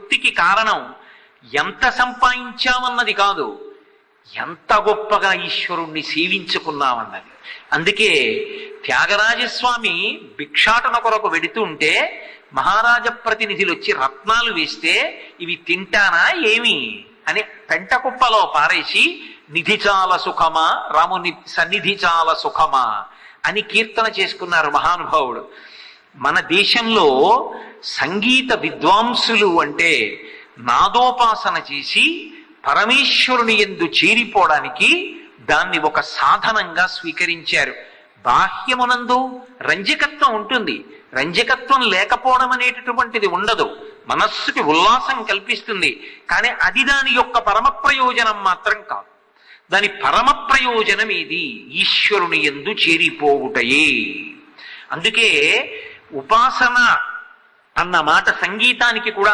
తృప్తికి కారణం ఎంత సంపాదించామన్నది కాదు, ఎంత గొప్పగా ఈశ్వరుణ్ణి సేవించుకున్నామన్నది. అందుకే త్యాగరాజస్వామి భిక్షాటన కొరకు వెడుతూ ఉంటే మహారాజ ప్రతినిధులు వచ్చి రత్నాలు వేస్తే ఇవి తింటానా ఏమి అని పెంట కుప్పలో పారేసి నిధి చాలా సుఖమా, రాముని సన్నిధి చాలా సుఖమా అని కీర్తన చేసుకున్నారు మహానుభావుడు. మన దేశంలో సంగీత విద్వాంసులు అంటే నాదోపాసన చేసి పరమేశ్వరుని యందు చేరిపోవడానికి దాన్ని ఒక సాధనంగా స్వీకరించారు. బాహ్యమునందు రంజకత్వం ఉంటుంది, రంజకత్వం లేకపోవడం అనేటటువంటిది ఉండదు, మనస్సుకి ఉల్లాసం కల్పిస్తుంది. కానీ అది దాని యొక్క పరమ ప్రయోజనం మాత్రం కాదు. దాని పరమ ప్రయోజనం ఏది? ఈశ్వరుని యందు చేరిపోవుటయే. అందుకే ఉపాసన అన్న మాట సంగీతానికి కూడా